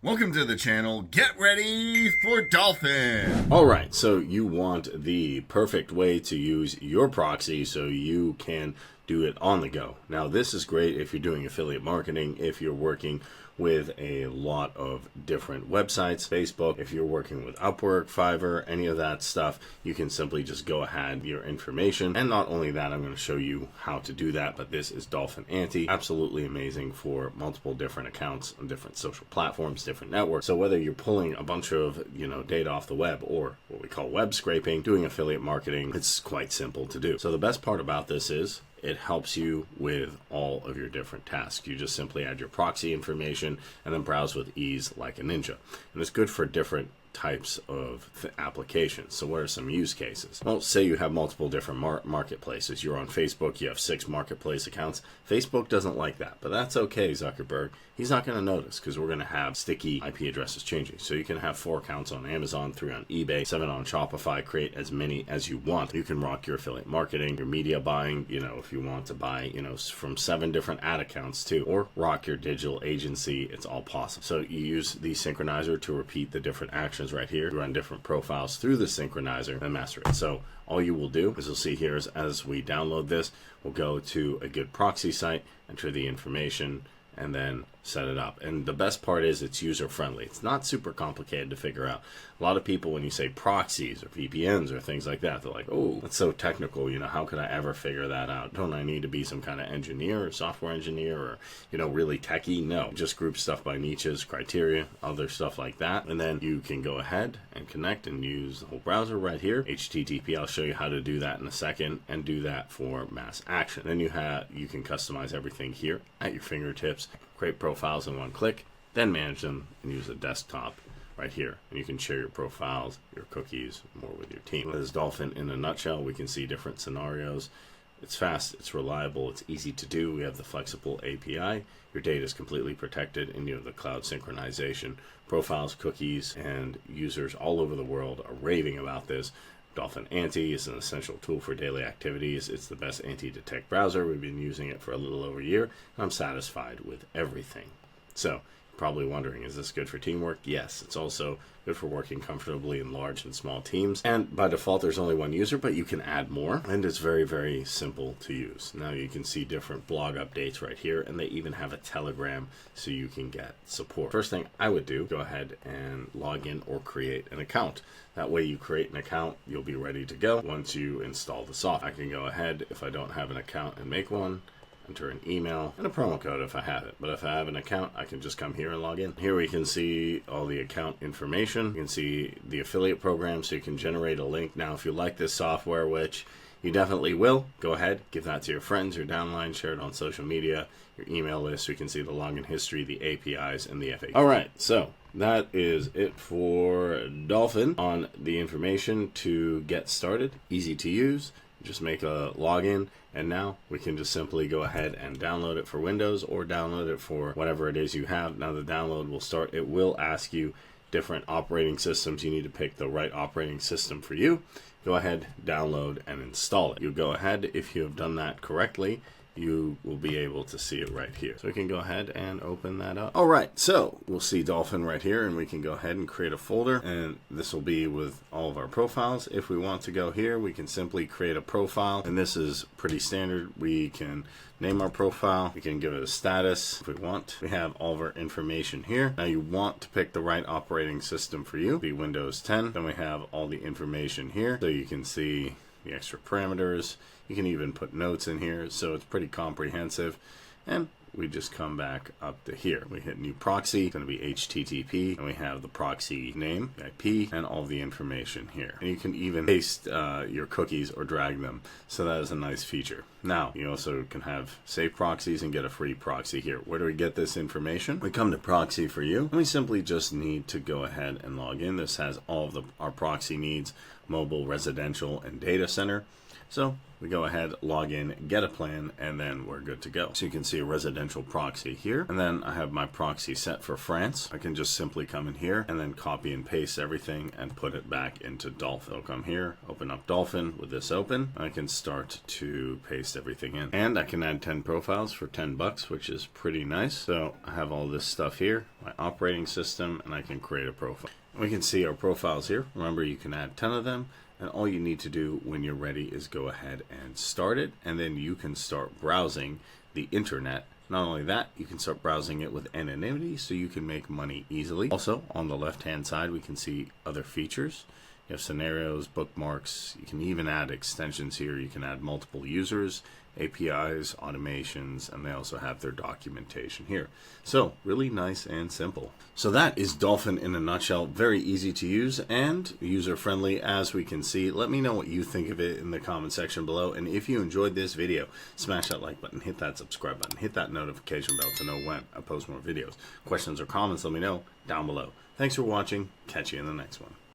Welcome to the channel. Get ready for Dolphin. All right, so you want the perfect way to use your proxy so you can do it on the go. Now, this is great if you're doing affiliate marketing, if you're working with a lot of different websites, Facebook, if you're working with Upwork, Fiverr, any of that stuff, you can simply just go ahead your information. And not only that, I'm going to show you how to do that, but this is Dolphin Anty. Absolutely amazing for multiple different accounts on different social platforms, different networks. So whether you're pulling a bunch of, data off the web or what we call web scraping, doing affiliate marketing, it's quite simple to do. So the best part about this is it helps you with all of your different tasks. You just simply add your proxy information and then browse with ease like a ninja. And it's good for different types of applications. So what are some use cases? Well, say you have multiple different marketplaces. You're on Facebook, you have 6 marketplace accounts. Facebook doesn't like that, but that's okay, Zuckerberg. He's not going to notice because we're going to have sticky IP addresses changing. So you can have 4 accounts on Amazon, 3 on eBay, 7 on Shopify, create as many as you want. You can rock your affiliate marketing, your media buying, if you want to buy, from 7 different ad accounts too, or rock your digital agency. It's all possible. So you use the synchronizer to repeat the different actions right here. You run different profiles through the synchronizer and master it. So all you will do, as you'll see here, is as we download this, we'll go to a good proxy site, enter the information, and then set it up. And the best part is it's user friendly. It's not super complicated to figure out. A lot of people, when you say proxies or VPNs or things like that, they're like, oh, that's so technical. How could I ever figure that out? Don't I need to be some kind of engineer or software engineer or, really techie? No, just group stuff by niches, criteria, other stuff like that. And then you can go ahead and connect and use the whole browser right here. HTTP, I'll show you how to do that in a second and do that for mass action. Then you can customize everything here at your fingertips, create profiles in one click, then manage them and use the desktop right here. And you can share your profiles, your cookies, more with your team. This is Dolphin in a nutshell. We can see different scenarios. It's fast, it's reliable, it's easy to do. We have the flexible API. Your data is completely protected, and you have the cloud synchronization. Profiles, cookies, and users all over the world are raving about this. Dolphin Anty is an essential tool for daily activities. It's the best anti-detect browser. We've been using it for a little over a year, and I'm satisfied with everything. So, you're probably wondering, is this good for teamwork? Yes, it's also good for working comfortably in large and small teams. And by default, there's only one user, but you can add more, and it's very, very simple to use. Now you can see different blog updates right here, and they even have a Telegram so you can get support. First thing I would do, go ahead and log in or create an account. That way you create an account, you'll be ready to go once you install the software. I can go ahead, if I don't have an account, and make one. Enter an email and a promo code if I have it. But if I have an account, I can just come here and log in. Here we can see all the account information. You can see the affiliate program, so you can generate a link. Now, if you like this software, which you definitely will, go ahead, give that to your friends, your downline, share it on social media, your email list, so you can see the login history, the APIs, and the FAQ. All right, so that is it for Dolphin on the information to get started. Easy to use. Just make a login, and now we can just simply go ahead and download it for Windows or download it for whatever it is you have. Now the download will start. It will ask you different operating systems. You need to pick the right operating system for you. Go ahead, download, and install it. You go ahead, if you have done that correctly, you will be able to see it right here. So we can go ahead and open that up. All right, so we'll see Dolphin right here, and we can go ahead and create a folder, and this will be with all of our profiles. If we want to go here, we can simply create a profile, and this is pretty standard. We can name our profile. We can give it a status if we want. We have all of our information here. Now you want to pick the right operating system for you. Be Windows 10. Then we have all the information here, so you can see the extra parameters. You can even put notes in here, so it's pretty comprehensive. And we just come back up to here. We hit new proxy, it's going to be HTTP, and we have the proxy name, IP, and all the information here. And you can even paste your cookies or drag them, so that is a nice feature. Now, you also can have save proxies and get a free proxy here. Where do we get this information? We come to proxy for you, and we simply just need to go ahead and log in. This has all of our proxy needs, mobile, residential, and data center. So we go ahead, log in, get a plan, and then we're good to go. So you can see a residential proxy here, and then I have my proxy set for France. I can just simply come in here and then copy and paste everything and put it back into Dolphin. I'll come here, open up Dolphin with this open. I can start to paste everything in, and I can add 10 profiles for $10, which is pretty nice. So I have all this stuff here, my operating system, and I can create a profile. We can see our profiles here. Remember, you can add 10 of them. And all you need to do when you're ready is go ahead and start it, and then you can start browsing the internet. Not only that, you can start browsing it with anonymity so you can make money easily. Also, on the left-hand side, we can see other features. You have scenarios, bookmarks. You can even add extensions here. You can add multiple users, APIs, automations, and they also have their documentation here. So really nice and simple. So that is Dolphin in a nutshell. Very easy to use and user-friendly, as we can see. Let me know what you think of it in the comment section below. And if you enjoyed this video, smash that like button, hit that subscribe button, hit that notification bell to know when I post more videos. Questions or comments, let me know down below. Thanks for watching. Catch you in the next one.